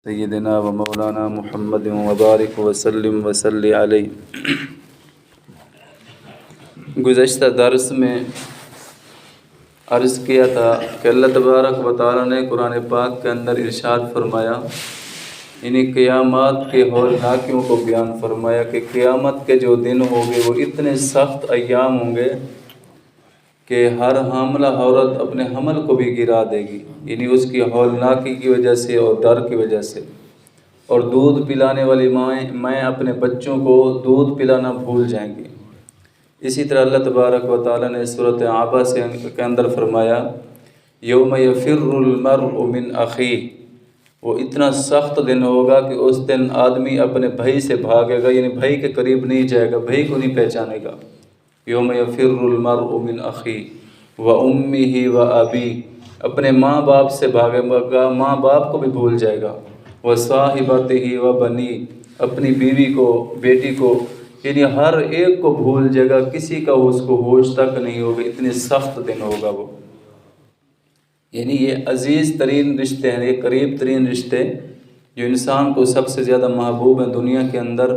سیدنا و مولانا محمد وبارک وسلم وصلی علیہ۔ گزشتہ درس میں عرض کیا تھا کہ اللہ تبارک و تعالیٰ نے قرآن پاک کے اندر ارشاد فرمایا، انہیں قیامات کے ہولناکیوں کو بیان فرمایا کہ قیامت کے جو دن ہوں گے وہ اتنے سخت ایام ہوں گے کہ ہر حاملہ عورت اپنے حمل کو بھی گرا دے گی، یعنی اس کی ہولناکی کی وجہ سے اور ڈر کی وجہ سے۔ اور دودھ پلانے والی مائیں اپنے بچوں کو دودھ پلانا بھول جائیں گی۔ اسی طرح اللہ تبارک و تعالیٰ نے سورۃ عبس کے اندر فرمایا، یوم یفر المرء من اخیہ، وہ اتنا سخت دن ہوگا کہ اس دن آدمی اپنے بھائی سے بھاگے گا، یعنی بھائی کے قریب نہیں جائے گا، بھائی کو نہیں پہچانے گا۔ یوم یفر المرء من اخیہ و امہ و ابیہ، اپنے ماں باپ سے بھاگے گا، ماں باپ کو بھی بھول جائے گا، و صاحبتہ و بنیہ، اپنی بیوی کو، بیٹی کو، یعنی ہر ایک کو بھول جائے گا، کسی کا اس کو ہوش تک نہیں ہوگا، اتنے سخت دن ہوگا وہ۔ یعنی یہ عزیز ترین رشتے ہیں، یہ قریب ترین رشتے جو انسان کو سب سے زیادہ محبوب ہیں دنیا کے اندر،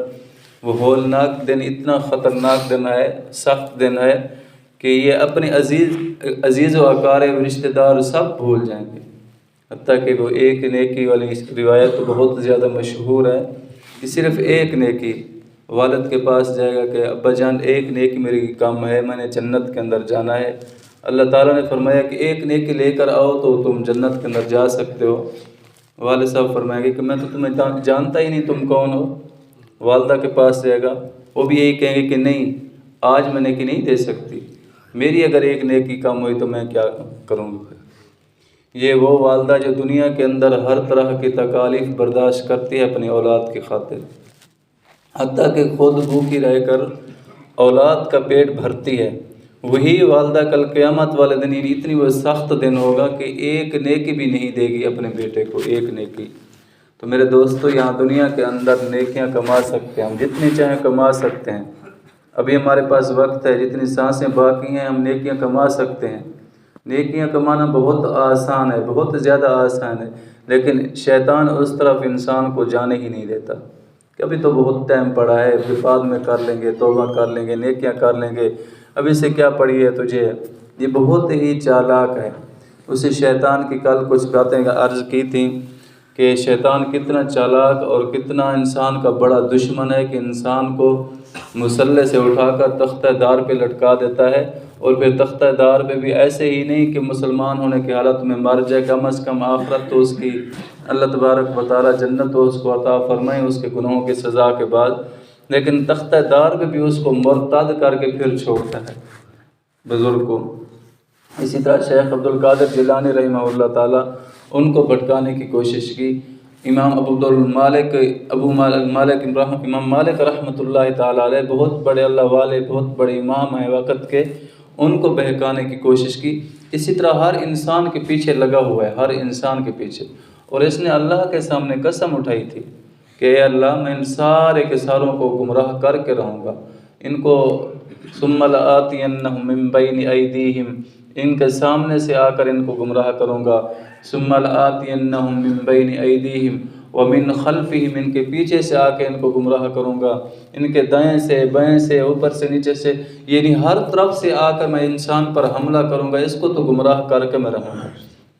وہ ہولناک دن اتنا خطرناک دن ہے، سخت دن ہے کہ یہ اپنے عزیز و اقارب رشتہ دار سب بھول جائیں گے۔ حتیٰ کہ وہ ایک نیکی والی روایت تو بہت زیادہ مشہور ہے کہ صرف ایک نیکی، والد کے پاس جائے گا کہ ابا جان ایک نیکی میری کم ہے، میں نے جنت کے اندر جانا ہے۔ اللہ تعالیٰ نے فرمایا کہ ایک نیکی لے کر آؤ تو تم جنت کے اندر جا سکتے ہو۔ والد صاحب فرمائیں گے کہ میں تو تمہیں جانتا ہی نہیں، تم کون ہو۔ والدہ کے پاس جائے گا، وہ بھی یہی کہیں گے کہ نہیں، آج میں نیکی نہیں دے سکتی، میری اگر ایک نیکی کم ہوئی تو میں کیا کروں گا۔ یہ وہ والدہ جو دنیا کے اندر ہر طرح کی تکالیف برداشت کرتی ہے اپنی اولاد کی خاطر، حتیٰ کہ خود بھوکی رہ کر اولاد کا پیٹ بھرتی ہے، وہی والدہ کل قیامت والے دن اتنی وہ سخت دن ہوگا کہ ایک نیکی بھی نہیں دے گی اپنے بیٹے کو، ایک نیکی۔ تو میرے دوستو، یہاں دنیا کے اندر نیکیاں کما سکتے ہیں، ہم جتنی چاہیں کما سکتے ہیں، ابھی ہمارے پاس وقت ہے، جتنی سانسیں باقی ہیں ہم نیکیاں کما سکتے ہیں۔ نیکیاں کمانا بہت آسان ہے، بہت زیادہ آسان ہے، لیکن شیطان اس طرف انسان کو جانے ہی نہیں دیتا کہ ابھی تو بہت ٹائم پڑا ہے، پھر بعد میں کر لیں گے، توبہ کر لیں گے، نیکیاں کر لیں گے، ابھی سے کیا پڑی ہے تجھے۔ یہ بہت ہی چالاک ہے۔ اسی شیطان کی کل کچھ باتیں عرض کی تھیں کہ شیطان کتنا چالاک اور کتنا انسان کا بڑا دشمن ہے کہ انسان کو مسلح سے اٹھا کر تختہ دار پہ لٹکا دیتا ہے، اور پھر تختہ دار پہ بھی ایسے ہی نہیں کہ مسلمان ہونے کی حالت میں مر جائے، کم از کم آخرت تو اس کی اللہ تبارک و تعالیٰ جنت تو اس کو عطا فرمائے اس کے گناہوں کی سزا کے بعد، لیکن تختہ دار پہ بھی اس کو مرتد کر کے پھر چھوڑتا ہے بزرگ کو۔ اسی طرح شیخ عبدالقادر جیلانی رحمہ اللہ تعالیٰ، ان کو بھٹکانے کی کوشش کی۔ امام مالک رحمۃ اللہ تعالیٰ علیہ، بہت بڑے اللہ والے، بہت بڑے امام ہیں وقت کے، ان کو بہکانے کی کوشش کی۔ اسی طرح ہر انسان کے پیچھے لگا ہوا ہے، ہر انسان کے پیچھے، اور اس نے اللہ کے سامنے قسم اٹھائی تھی کہ اے اللہ، میں ان سارے کے ساروں کو گمراہ کر کے رہوں گا، ان کو ثم لآتینہم من بین ایدیہم، ان کے سامنے سے آ کر ان کو گمراہ کروں گا، ثم لآتینہم من بین ایدیہم ومن خلفہم، ان کے پیچھے سے آ کے ان کو گمراہ کروں گا، ان کے دائیں سے، بائیں سے، اوپر سے، نیچے سے، یعنی ہر طرف سے آ کر میں انسان پر حملہ کروں گا، اس کو تو گمراہ کر کے میں رہوں گا۔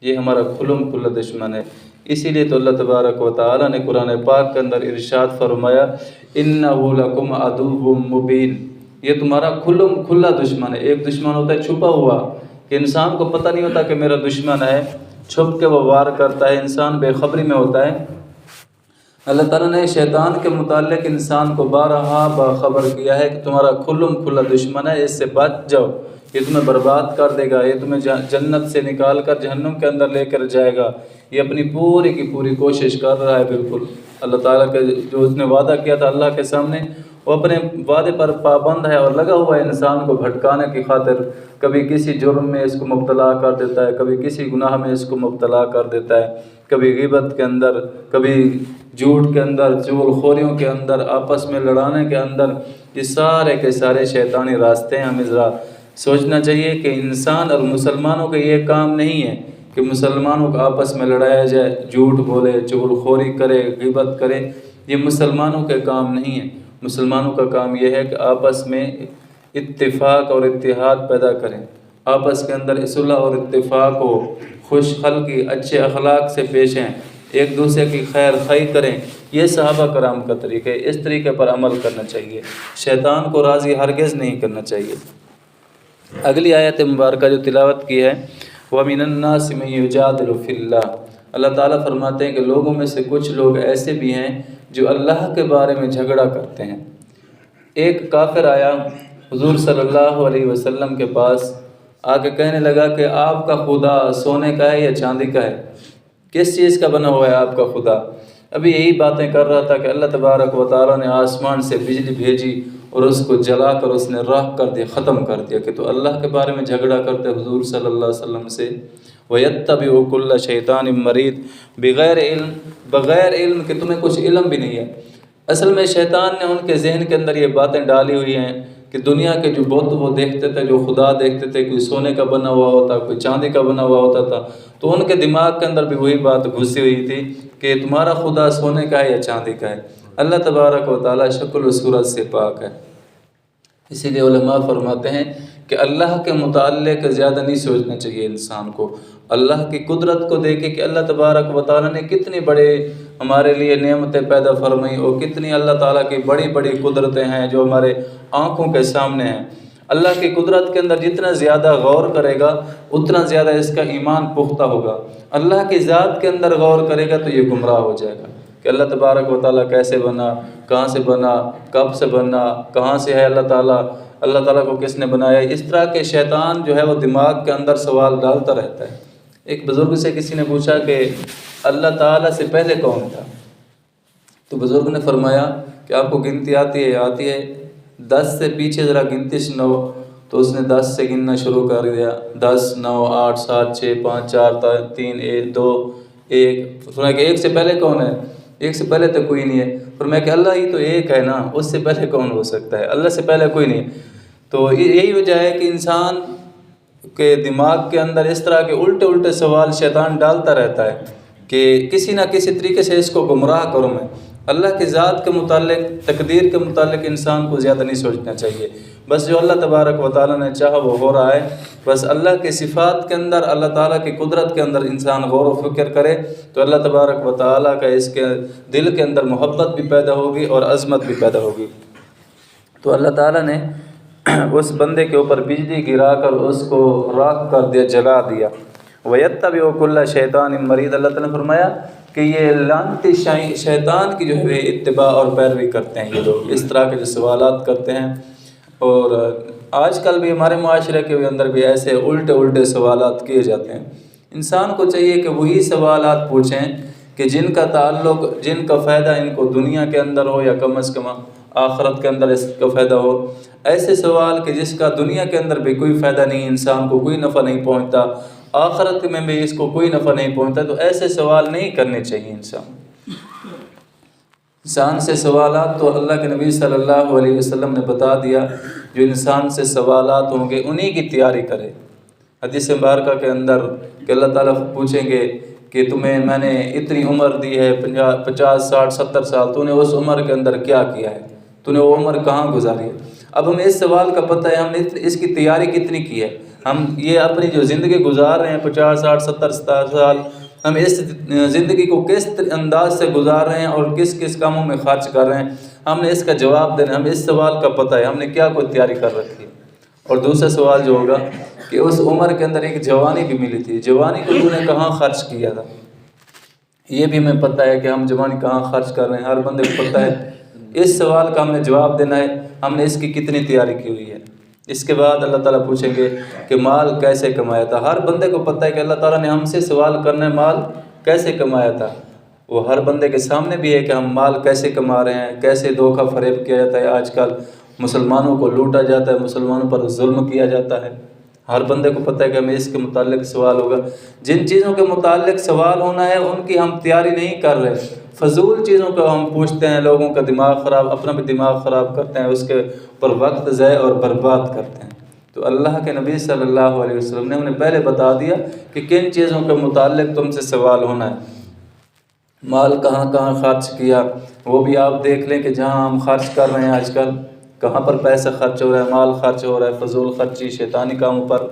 یہ ہمارا کھلم کھلا دشمن ہے۔ اسی لیے تو اللہ تبارک و تعالیٰ نے قرآن پاک کے اندر ارشاد فرمایا، اِنَّهُ لَكُمْ عَدُوٌّ مُّبِينٌ، یہ تمہارا کھلم کھلا دشمن ہے۔ ایک دشمن ہوتا ہے چھپا ہوا کہ انسان کو پتہ نہیں ہوتا کہ میرا دشمن ہے، چھپ کے وہ وار کرتا ہے، انسان بے خبری میں ہوتا ہے۔ اللہ تعالیٰ نے شیطان کے متعلق انسان کو بارہا باخبر کیا ہے کہ تمہارا کھلم کھلا دشمن ہے، اس سے بچ جاؤ، یہ تمہیں برباد کر دے گا، یہ تمہیں جنت سے نکال کر جہنم کے اندر لے کر جائے گا۔ یہ اپنی پوری کی پوری کوشش کر رہا ہے، بالکل اللہ تعالیٰ کے جو اس نے وعدہ کیا تھا اللہ کے سامنے، وہ اپنے وعدے پر پابند ہے اور لگا ہوا ہے انسان کو بھٹکانے کی خاطر۔ کبھی کسی جرم میں اس کو مبتلا کر دیتا ہے، کبھی کسی گناہ میں اس کو مبتلا کر دیتا ہے، کبھی غیبت کے اندر، کبھی جھوٹ کے اندر، چغل خوریوں کے اندر، آپس میں لڑانے کے اندر۔ یہ سارے کے سارے شیطانی راستے ہیں۔ ہمیں ذرا سوچنا چاہیے کہ انسان اور مسلمانوں کا یہ کام نہیں ہے کہ مسلمانوں کو آپس میں لڑایا جائے، جھوٹ بولے، چغلخوری کرے، غیبت کرے، یہ مسلمانوں کے کام نہیں ہے۔ مسلمانوں کا کام یہ ہے کہ آپس میں اتفاق اور اتحاد پیدا کریں، آپس کے اندر صلح اور اتفاق ہو، خوش خلقی، اچھے اخلاق سے پیش ہیں، ایک دوسرے کی خیر خواہی کریں۔ یہ صحابہ کرام کا طریقہ ہے، اس طریقے پر عمل کرنا چاہیے، شیطان کو راضی ہرگز نہیں کرنا چاہیے۔ اگلی آیت مبارکہ جو تلاوت کی ہے، وَمِنَ النَّاسِ مَن يُجَادِلُ فِي اللَّهِ، اللہ تعالیٰ فرماتے ہیں کہ لوگوں میں سے کچھ لوگ ایسے بھی ہیں جو اللہ کے بارے میں جھگڑا کرتے ہیں۔ ایک کافر آیا حضور صلی اللہ علیہ وسلم کے پاس، آ کے کہنے لگا کہ آپ کا خدا سونے کا ہے یا چاندی کا ہے؟ کس چیز کا بنا ہوا ہے آپ کا خدا؟ ابھی یہی باتیں کر رہا تھا کہ اللہ تبارک و تعالیٰ نے آسمان سے بجلی بھیجی اور اس کو جلا کر اس نے راکھ کر دیا، ختم کر دیا، کہ تو اللہ کے بارے میں جھگڑا کرتے حضور صلی اللہ علیہ وسلم سے۔ وَيَتَّبِعُ كُلَّ شَيْطَانٍ مَرِيدٍ، بغیر علم کہ تمہیں کچھ علم بھی نہیں ہے۔ اصل میں شیطان نے ان کے ذہن کے اندر یہ باتیں ڈالی ہوئی ہیں کہ دنیا کے جو بت وہ دیکھتے تھے، جو خدا دیکھتے تھے، کوئی سونے کا بنا ہوا ہوتا، کوئی چاندی کا بنا ہوا ہوتا تھا، تو ان کے دماغ کے اندر بھی وہی بات گھسی ہوئی تھی کہ تمہارا خدا سونے کا ہے یا چاندی کا ہے۔ اللہ تبارک و تعالیٰ شکل و صورت سے پاک ہے۔ اسی لیے علماء فرماتے ہیں کہ اللہ کے متعلق زیادہ نہیں سوچنا چاہیے انسان کو، اللہ کی قدرت کو دیکھے کہ اللہ تبارک و تعالیٰ نے کتنی بڑے ہمارے لیے نعمتیں پیدا فرمائی، اور کتنی اللہ تعالیٰ کی بڑی بڑی قدرتیں ہیں جو ہمارے آنکھوں کے سامنے ہیں۔ اللہ کی قدرت کے اندر جتنا زیادہ غور کرے گا اتنا زیادہ اس کا ایمان پختہ ہوگا۔ اللہ کی ذات کے اندر غور کرے گا تو یہ گمراہ ہو جائے گا کہ اللہ تبارک و تعالیٰ کیسے بنا، کہاں سے بنا، کب سے بنا، کہاں سے ہے اللہ تعالیٰ کو کس نے بنایا۔ اس طرح کے شیطان جو ہے وہ دماغ کے اندر سوال ڈالتا رہتا ہے۔ ایک بزرگ سے کسی نے پوچھا کہ اللہ تعالیٰ سے پہلے کون تھا؟ تو بزرگ نے فرمایا کہ آپ کو گنتی آتی ہے 10 سے پیچھے ذرا گنتی سنو، تو اس نے 10 سے گننا شروع کر دیا، 10 9 8 7 6 5 4 3 1 2 1۔ فرمایا کہ ایک سے پہلے کون ہے؟ ایک سے پہلے تو کوئی نہیں ہے۔ فرمایا کہ اللہ ہی تو ایک ہے نا، اس سے پہلے کون ہو سکتا ہے؟ اللہ سے پہلے کوئی نہیں۔ تو یہی وجہ ہے کہ انسان کے دماغ کے اندر اس طرح کے الٹے سوال شیطان ڈالتا رہتا ہے کہ کسی نہ کسی طریقے سے اس کو گمراہ کروں میں۔ اللہ کی ذات کے متعلق، تقدیر کے متعلق انسان کو زیادہ نہیں سوچنا چاہیے، بس جو اللہ تبارک و تعالیٰ نے چاہا وہ ہو رہا ہے۔ بس اللہ کی صفات کے اندر، اللہ تعالیٰ کی قدرت کے اندر انسان غور و فکر کرے تو اللہ تبارک و تعالیٰ کا اس کے دل کے اندر محبت بھی پیدا ہوگی اور عظمت بھی پیدا ہوگی۔ تو اللہ تعالیٰ نے اس بندے کے اوپر بجلی گرا کر اس کو راکھ کر دیا، جلا دیا۔ وَيَتَّبِعُ كُلَّ شَيْطَانٍ مَرِيدٍ، اللہ تعالیٰ نے فرمایا کہ یہ لعنتی شیطان کی جو ہے اتباع اور پیروی کرتے ہیں یہ لوگ، اس طرح کے جو سوالات کرتے ہیں۔ اور آج کل بھی ہمارے معاشرے کے اندر بھی ایسے الٹے سوالات کیے جاتے ہیں۔ انسان کو چاہیے کہ وہی سوالات پوچھیں کہ جن کا تعلق، جن کا فائدہ ان کو دنیا کے اندر ہو یا کم از کم آخرت کے اندر اس کا فائدہ ہو۔ ایسے سوال کہ جس کا دنیا کے اندر بھی کوئی فائدہ نہیں، انسان کو کوئی نفع نہیں پہنچتا، آخرت میں بھی اس کو کوئی نفع نہیں پہنچتا، تو ایسے سوال نہیں کرنے چاہیے انسان سے سوالات تو اللہ کے نبی صلی اللہ علیہ وسلم نے بتا دیا، جو انسان سے سوالات ہوں گے انہی کی تیاری کرے۔ حدیث مبارکہ کے اندر کہ اللہ تعالیٰ پوچھیں گے کہ تمہیں میں نے اتنی عمر دی ہے، 50 60 70 سال، تو نے اس عمر کے اندر کیا کیا ہے، تو نے وہ عمر کہاں گزاری ہے؟ اب ہمیں اس سوال کا پتہ ہے، ہم نے اس کی تیاری کتنی کی ہے، ہم یہ اپنی جو زندگی گزار رہے ہیں 50 60 70 سال، ہم اس زندگی کو کس انداز سے گزار رہے ہیں اور کس کس کاموں میں خرچ کر رہے ہیں، ہم نے اس کا جواب دینا، ہمیں اس سوال کا پتہ ہے ہم نے کیا کوئی تیاری کر رکھی ہے۔ اور دوسرا سوال جو ہوگا کہ اس عمر کے اندر ایک جوانی بھی ملی تھی، جوانی کو تو نے کہاں خرچ کیا تھا، یہ بھی ہمیں پتہ ہے کہ ہم جوانی کہاں خرچ کر رہے ہیں، ہر بندے کو پتہ ہے۔ اس سوال کا ہم نے جواب دینا ہے، ہم نے اس کی کتنی تیاری کی ہوئی ہے۔ اس کے بعد اللہ تعالیٰ پوچھیں گے کہ مال کیسے کمایا تھا، ہر بندے کو پتہ ہے کہ اللہ تعالیٰ نے ہم سے سوال کرنا ہے مال کیسے کمایا تھا، وہ ہر بندے کے سامنے بھی ہے کہ ہم مال کیسے کما رہے ہیں، کیسے دھوکہ فریب کیا جاتا ہے، آج کل مسلمانوں کو لوٹا جاتا ہے، مسلمانوں پر ظلم کیا جاتا ہے، ہر بندے کو پتہ ہے کہ ہمیں اس کے متعلق سوال ہوگا۔ جن چیزوں کے متعلق سوال ہونا ہے ان کی ہم تیاری نہیں کر رہے، فضول چیزوں کو ہم پوچھتے ہیں، لوگوں کا دماغ خراب، اپنا بھی دماغ خراب کرتے ہیں، اس کے پر وقت ضائع اور برباد کرتے ہیں۔ تو اللہ کے نبی صلی اللہ علیہ وسلم نے انہیں پہلے بتا دیا کہ کن چیزوں کے متعلق تم سے سوال ہونا ہے۔ مال کہاں کہاں خرچ کیا وہ بھی آپ دیکھ لیں کہ جہاں ہم خرچ کر رہے ہیں آج کل کہاں پر پیسہ خرچ ہو رہا ہے، مال خرچ ہو رہا ہے فضول خرچی شیطانی کاموں پر،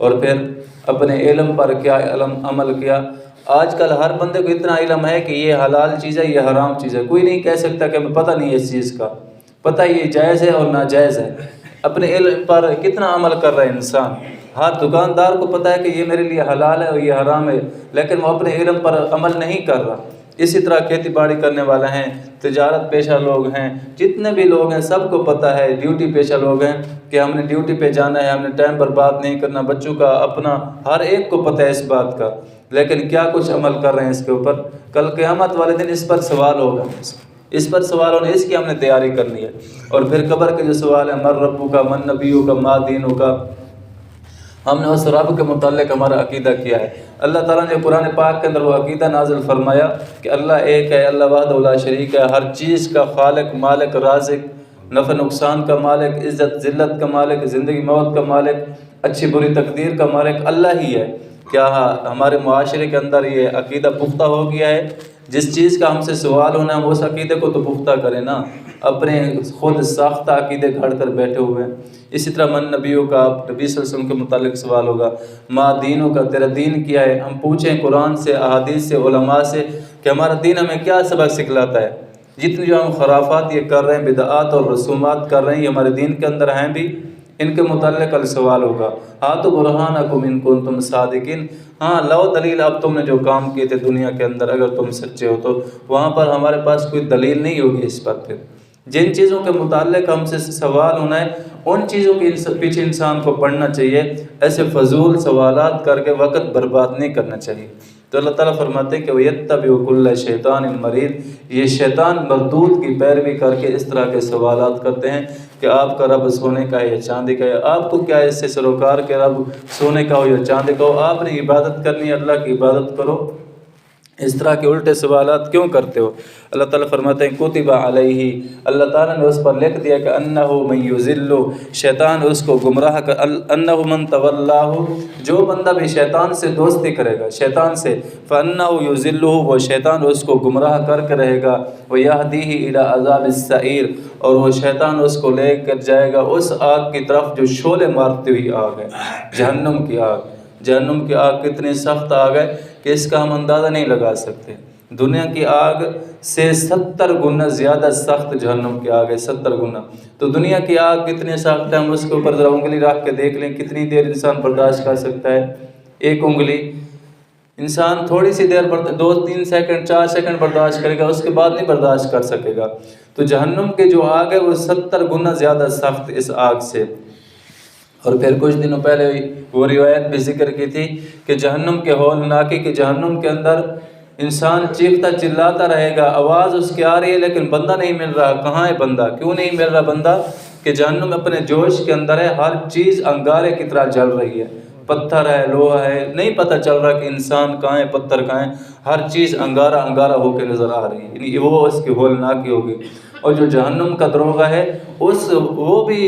اور پھر اپنے علم پر کیا عمل کیا۔ آج کل ہر بندے کو اتنا علم ہے کہ یہ حلال چیز ہے یہ حرام چیز ہے، کوئی نہیں کہہ سکتا کہ ہمیں پتہ نہیں ہے اس چیز کا، پتہ یہ جائز ہے اور ناجائز ہے۔ اپنے علم پر کتنا عمل کر رہا ہے انسان، ہر دکاندار کو پتہ ہے کہ یہ میرے لیے حلال ہے اور یہ حرام ہے، لیکن وہ اپنے علم پر عمل نہیں کر رہا۔ اسی طرح کھیتی باڑی کرنے والے ہیں، تجارت پیشہ لوگ ہیں، جتنے بھی لوگ ہیں سب کو پتہ ہے، ڈیوٹی پیشہ لوگ ہیں کہ ہم نے ڈیوٹی پہ جانا ہے، ہم نے ٹائم برباد نہیں کرنا، بچوں کا اپنا ہر ایک کو پتہ ہے اس بات کا، لیکن کیا کچھ عمل کر رہے ہیں اس کے اوپر۔ کل قیامت والے دن اس پر سوال ہوگا، اس پر سوال ہونے اس کی ہم نے تیاری کرنی ہے۔ اور پھر قبر کے جو سوال ہے من ربک کا من نبیک کا ما دینک کا، ہم نے اس رب کے متعلق ہمارا عقیدہ کیا ہے۔ اللہ تعالیٰ نے قرآن پاک کے اندر وہ عقیدہ نازل فرمایا کہ اللہ ایک ہے، اللہ وحدہ لا شریک ہے، ہر چیز کا خالق مالک رازق، نفع نقصان کا مالک، عزت ذلت کا مالک، زندگی موت کا مالک، اچھی بری تقدیر کا مالک اللہ ہی ہے۔ کیا ہمارے معاشرے کے اندر یہ عقیدہ پختہ ہو گیا ہے؟ جس چیز کا ہم سے سوال ہونا ہے اس عقیدے کو تو پختہ کریں نا، اپنے خود ساختہ عقیدے گھڑ کر بیٹھے ہوئے ہیں۔ اسی طرح من نبیوں کا نبی صلی اللہ علیہ وسلم کے متعلق سوال ہوگا، ما دینوں کا تیرا دین کیا ہے، ہم پوچھیں قرآن سے احادیث سے علماء سے کہ ہمارا دین ہمیں کیا سبق سکھلاتا ہے۔ جتنی جو ہم خرافات یہ کر رہے ہیں بدعات اور رسومات کر رہے ہیں یہ ہمارے دین کے اندر ہیں بھی، ان کے متعلق کل سوال ہوگا۔ ہاتھو برہانکم ان کنتم صادقین، ہاں لو دلیل، اب تم نے جو کام کیے تھے دنیا کے اندر اگر تم سچے ہو تو وہاں پر ہمارے پاس کوئی دلیل نہیں ہوگی اس پر۔ پھر جن چیزوں کے متعلق ہم سے سوال ہونا ہے ان چیزوں کے پیچھے انسان کو پڑھنا چاہیے، ایسے فضول سوالات کر کے وقت برباد نہیں کرنا چاہیے۔ تو اللہ تعالیٰ فرماتے ہیں کہ وَيَتَّبِعُ كُلَّ شَيْطَانٍ مَرِيدٍ، یہ شیطان مردود کی پیروی کر کے اس طرح کے سوالات کرتے ہیں کہ آپ کا رب سونے کا ہے یا چاندی کا ہے، آپ کو کیا اس سے سروکار کے رب سونے کا ہو یا چاندی کا ہو، آپ نے عبادت کرنی ہے اللہ کی عبادت کرو، اس طرح کے الٹے سوالات کیوں کرتے ہو؟ اللہ تعالیٰ فرماتے ہیں کتب علیہ، اللہ تعالیٰ نے اس پر لکھ دیا کہ انہ من یضل، شیطان اس کو گمراہ کر، انہ من تولاہ، جو بندہ بھی شیطان سے دوستی کرے گا شیطان سے، فانہ یضلہ، وہ شیطان اس کو گمراہ کر کے رہے گا، ویہدیہ الی عذاب السعیر، اور وہ شیطان اس کو لے کر جائے گا اس آگ کی طرف جو شعلے مارتی ہوئی آگ ہے، جہنم کی آگ۔ جہنم کی آگ کتنی سخت آگ ہے کہ اس کا ہم اندازہ نہیں لگا سکتے، دنیا کی آگ سے 70 گنا زیادہ سخت جہنم کی آگ ہے، 70 گنا۔ تو دنیا کی آگ کتنی سخت ہے، ہم اس کے اوپر ذرا انگلی رکھ کے دیکھ لیں کتنی دیر انسان برداشت کر سکتا ہے۔ ایک انگلی انسان تھوڑی سی دیر 2-3 سیکنڈ 4 سیکنڈ برداشت کرے گا، اس کے بعد نہیں برداشت کر سکے گا۔ تو جہنم کے جو آگ ہے وہ 70 گنا زیادہ سخت اس آگ سے۔ اور پھر کچھ دنوں پہلے وہ روایت بھی ذکر کی تھی کہ جہنم کے ہولناکی کہ جہنم کے اندر انسان چیختا چلاتا رہے گا، آواز اس کی آ رہی ہے لیکن بندہ نہیں مل رہا، کہاں ہے بندہ، کیوں نہیں مل رہا بندہ؟ کہ جہنم اپنے جوش کے اندر ہے، ہر چیز انگارے کی طرح جل رہی ہے، پتھر ہے لوہا ہے، نہیں پتہ چل رہا کہ انسان کہاں ہے پتھر کہاں ہے، ہر چیز انگارہ انگارہ ہو کے نظر آ رہی ہے، یعنی وہ اس کی ہولناکی ہوگی۔ اور جو جہنم کا دروغہ ہے وہ بھی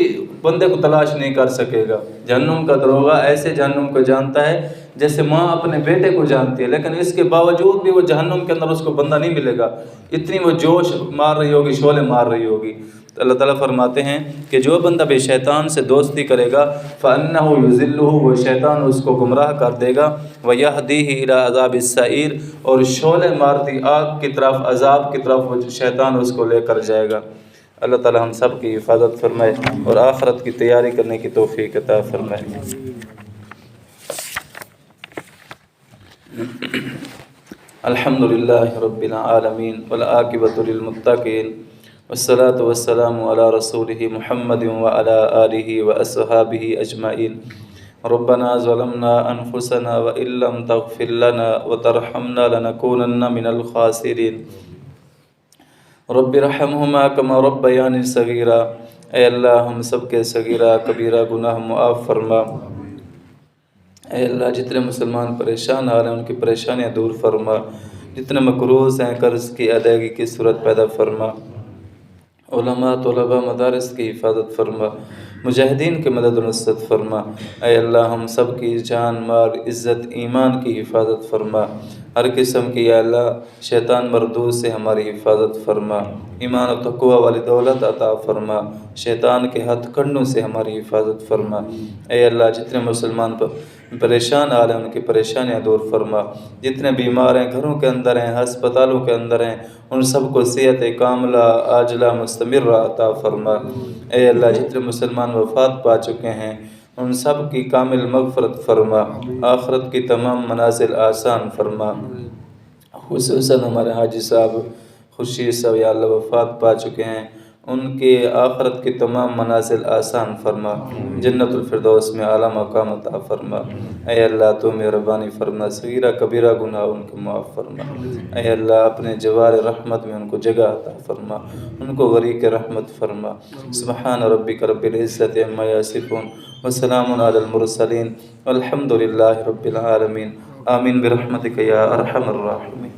بندے کو تلاش نہیں کر سکے گا۔ جہنم کا دروغہ ایسے جہنم کو جانتا ہے جیسے ماں اپنے بیٹے کو جانتی ہے، لیکن اس کے باوجود بھی وہ جہنم کے اندر اس کو بندہ نہیں ملے گا، اتنی وہ جوش مار رہی ہوگی، شعلے مار رہی ہوگی۔ تو اللہ تعالیٰ فرماتے ہیں کہ جو بندہ بھی شیطان سے دوستی کرے گا فَأَنَّهُ يُضِلُّهُ، وہ شیطان اس کو گمراہ کر دے گا، وَيَهْدِيهِ إِلَىٰ عَذَابِ السَّعِيرِ، اور شعلے مارتی آگ کی طرف، عذاب کی طرف وہ شیطان اس کو لے کر جائے گا۔ اللہ تعالیٰ ہم سب کی حفاظت فرمائے اور آخرت کی تیاری کرنے کی توفیق عطا فرمائے۔ الحمدللہ رب العالمین والعاقبۃ للمتقین والصلاة والسلام علی رسولہ محمد وعلی آلہ واصحابہ اجمعین۔ ربنا ظلمنا انفسنا وان لم تغفر لنا وترحمنا لنکونن من الخاسرین۔ رب ارحمہما کما ربیانی صغیرا، اے اللہ ہم سب کے صغیرہ کبیرہ گناہ معاف فرما۔ اے اللہ جتنے مسلمان پریشان حال ہیں ان کی پریشانیاں دور فرما، جتنے مقروض ہیں قرض کی ادائیگی کی صورت پیدا فرما۔ علماء طلباء مدارس کی حفاظت فرما، مجاہدین کی مدد و نصرت فرما۔ اے اللہ ہم سب کی جان مال عزت ایمان کی حفاظت فرما، ہر قسم کی یا اللہ شیطان مردود سے ہماری حفاظت فرما، ایمان و تقوی والی دولت عطا فرما، شیطان کے ہتھ کنڈوں سے ہماری حفاظت فرما۔ اے اللہ جتنے مسلمان پریشان آ رہے ہیں ان کی پریشانیاں دور فرما، جتنے بیمار ہیں گھروں کے اندر ہیں ہسپتالوں کے اندر ہیں ان سب کو صحت کاملہ عاجلہ مستمرہ عطا فرما۔ اے اللہ جتنے مسلمان وفات پا چکے ہیں ان سب کی کامل مغفرت فرما، آخرت کی تمام منازل آسان فرما، خصوصاً ہمارے حاجی صاحب خورشید صاحب یا اللہ وفات پا چکے ہیں ان کے آخرت کی تمام منازل آسان فرما، جنت الفردوس میں اعلیٰ مقام عطا فرما۔ اے اللہ تو مہربانی فرما، صغیرہ کبیرہ گناہ ان کو معاف فرما۔ اے اللہ اپنے جوار رحمت میں ان کو جگہ عطا فرما، ان کو غریق رحمت فرما۔ سبحان ربک رب العزت عما یصفون وسلام علی المرسلین والحمد للہ رب العالمین، آمین برحمتک یا ارحم الراحمین۔